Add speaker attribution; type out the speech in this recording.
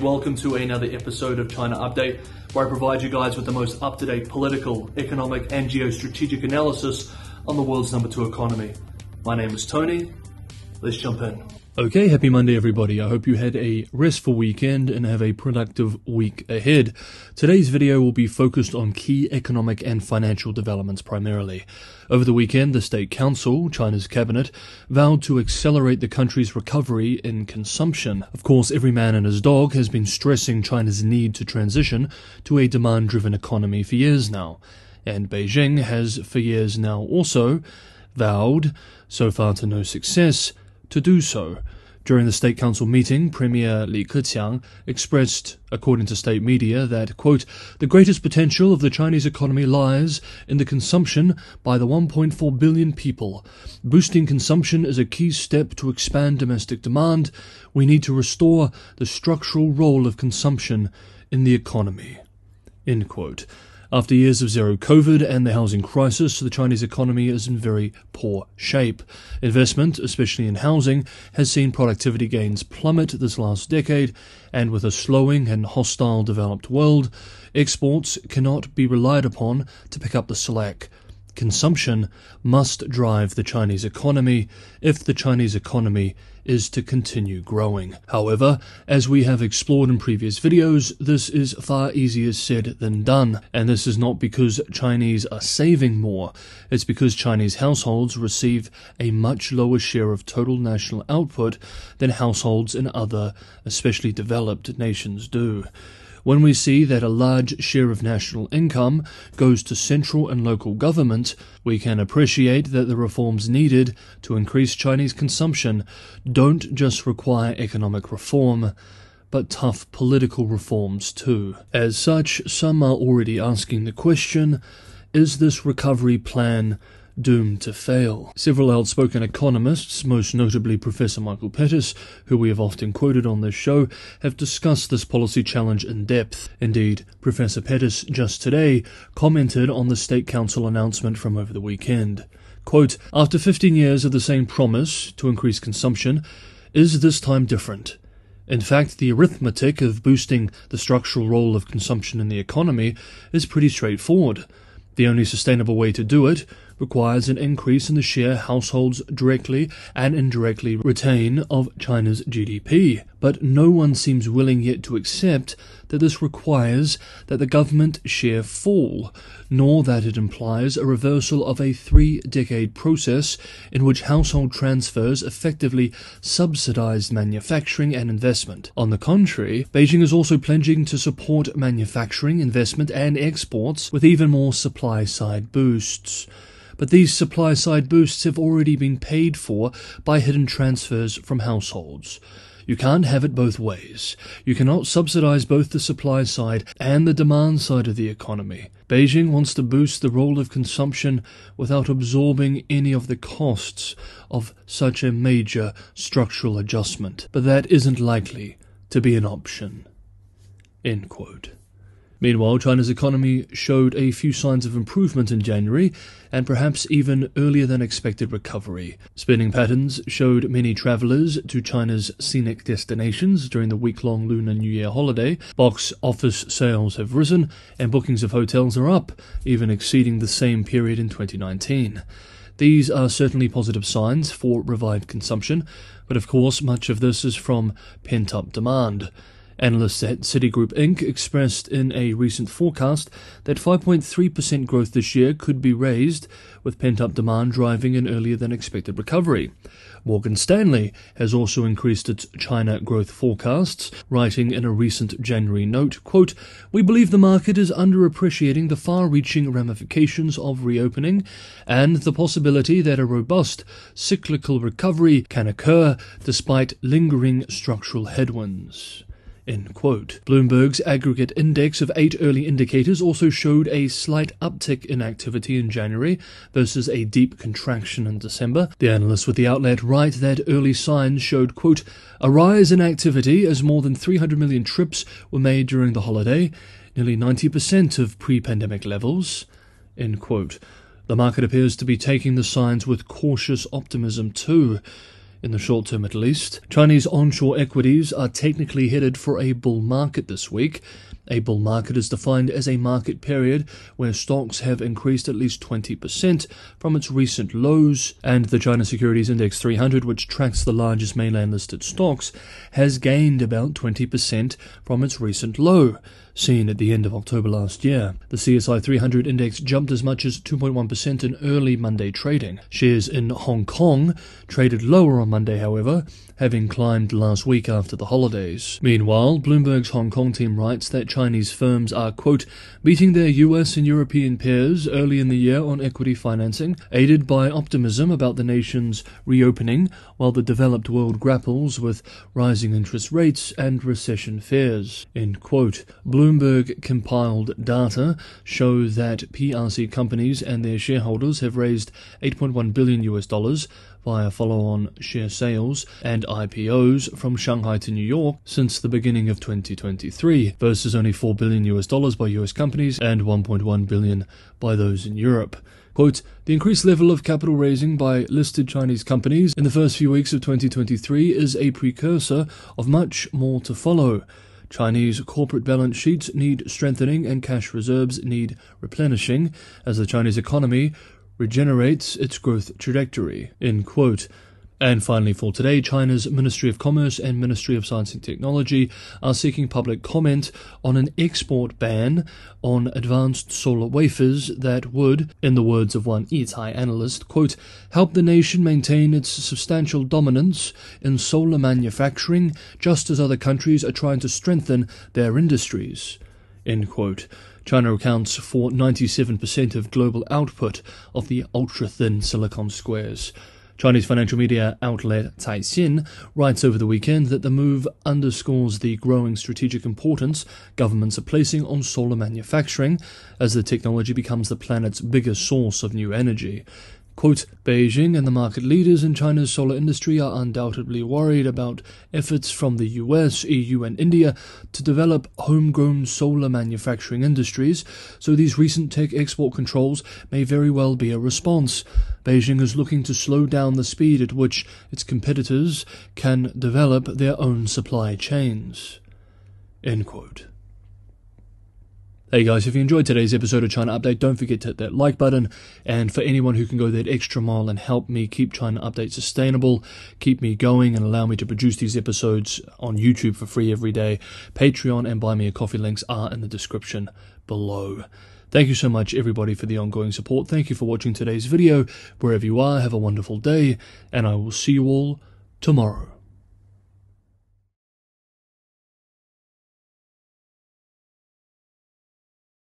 Speaker 1: Welcome to another episode of China Update, where I provide you guys with the most up-to-date political, economic and geostrategic analysis on the world's number 2 economy. My name is Tony. Let's jump in. Okay, happy Monday everybody. I hope you had a restful weekend and have a productive week ahead. Today's video will be focused on key economic and financial developments primarily. Over the weekend, the State Council, China's cabinet, vowed to accelerate the country's recovery in consumption. Of course, every man and his dog has been stressing China's need to transition to a demand-driven economy for years now. And Beijing has for years now also vowed, so far to no success, to do so. During the State Council meeting, Premier Li Keqiang expressed, according to state media, that, quote, the greatest potential of the Chinese economy lies in the consumption by the 1.4 billion people. Boosting consumption is a key step to expand domestic demand. We need to restore the structural role of consumption in the economy. End quote. After years of zero COVID and the housing crisis, the Chinese economy is in very poor shape. Investment, especially in housing, has seen productivity gains plummet this last decade, and with a slowing and hostile developed world, exports cannot be relied upon to pick up the slack. Consumption must drive the Chinese economy if the Chinese economy is to continue growing. However, as we have explored in previous videos, this is far easier said than done, and this is not because Chinese are saving more. It's because Chinese households receive a much lower share of total national output than households in other, especially developed nations do. When we see that a large share of national income goes to central and local government, we can appreciate that the reforms needed to increase Chinese consumption don't just require economic reform, but tough political reforms too. As such, some are already asking the question, is this recovery plan doomed to fail? Several outspoken economists, most notably Professor Michael Pettis, who we have often quoted on this show, have discussed this policy challenge in depth. Indeed, Professor Pettis just today commented on the State Council announcement from over the weekend. Quote, after 15 years of the same promise to increase consumption, is this time different? In fact, the arithmetic of boosting the structural role of consumption in the economy is pretty straightforward. The only sustainable way to do it requires an increase in the share households directly and indirectly retain of China's GDP. But no one seems willing yet to accept that this requires that the government share fall, nor that it implies a reversal of a 3-decade process in which household transfers effectively subsidized manufacturing and investment. On the contrary, Beijing is also pledging to support manufacturing, investment and exports with even more supply-side boosts. But these supply-side boosts have already been paid for by hidden transfers from households. You can't have it both ways. You cannot subsidize both the supply side and the demand side of the economy. Beijing wants to boost the role of consumption without absorbing any of the costs of such a major structural adjustment. But that isn't likely to be an option. End quote. Meanwhile, China's economy showed a few signs of improvement in January, and perhaps even earlier than expected recovery. Spending patterns showed many travelers to China's scenic destinations during the week-long Lunar New Year holiday. Box office sales have risen, and bookings of hotels are up, even exceeding the same period in 2019. These are certainly positive signs for revived consumption, but of course much of this is from pent-up demand. Analysts at Citigroup Inc. expressed in a recent forecast that 5.3% growth this year could be raised, with pent-up demand driving an earlier-than-expected recovery. Morgan Stanley has also increased its China growth forecasts, writing in a recent January note, quote, we believe the market is underappreciating the far-reaching ramifications of reopening and the possibility that a robust cyclical recovery can occur despite lingering structural headwinds. End quote. Bloomberg's aggregate index of 8 early indicators also showed a slight uptick in activity in January versus a deep contraction in December. The analysts with the outlet write that early signs showed, quote, a rise in activity as more than 300 million trips were made during the holiday, nearly 90% of pre-pandemic levels. End quote. The market appears to be taking the signs with cautious optimism too. in the short term at least. Chinese onshore equities are technically headed for a bull market this week. A bull market is defined as a market period where stocks have increased at least 20% from its recent lows, and the China Securities Index 300, which tracks the largest mainland listed stocks, has gained about 20% from its recent low, seen at the end of October last year. The CSI 300 index jumped as much as 2.1% in early Monday trading. Shares in Hong Kong traded lower on Monday, however, having climbed last week after the holidays. Meanwhile, Bloomberg's Hong Kong team writes that Chinese firms are, quote, beating their US and European peers early in the year on equity financing, aided by optimism about the nation's reopening, while the developed world grapples with rising interest rates and recession fears, end quote. Bloomberg compiled data show that PRC companies and their shareholders have raised $8.1 billion via follow-on share sales and IPOs from Shanghai to New York since the beginning of 2023, versus only $4 billion by US companies and $1.1 billion by those in Europe. Quote, the increased level of capital raising by listed Chinese companies in the first few weeks of 2023 is a precursor of much more to follow. Chinese corporate balance sheets need strengthening and cash reserves need replenishing as the Chinese economy regenerates its growth trajectory, end quote. And finally for today, China's Ministry of Commerce and Ministry of Science and Technology are seeking public comment on an export ban on advanced solar wafers that would, in the words of one Yicai analyst, quote, help the nation maintain its substantial dominance in solar manufacturing, just as other countries are trying to strengthen their industries, end quote. China accounts for 97% of global output of the ultra-thin silicon squares. Chinese financial media outlet Caixin writes over the weekend that the move underscores the growing strategic importance governments are placing on solar manufacturing as the technology becomes the planet's biggest source of new energy. Quote, Beijing and the market leaders in China's solar industry are undoubtedly worried about efforts from the US, EU and India to develop homegrown solar manufacturing industries, so these recent tech export controls may very well be a response. Beijing is looking to slow down the speed at which its competitors can develop their own supply chains, end quote. Hey guys, if you enjoyed today's episode of China Update, don't forget to hit that like button. And for anyone who can go that extra mile and help me keep China Update sustainable, keep me going and allow me to produce these episodes on YouTube for free every day, Patreon and Buy Me a Coffee links are in the description below. Thank you so much everybody for the ongoing support. Thank you for watching today's video. Wherever you are, have a wonderful day, and I will see you all tomorrow.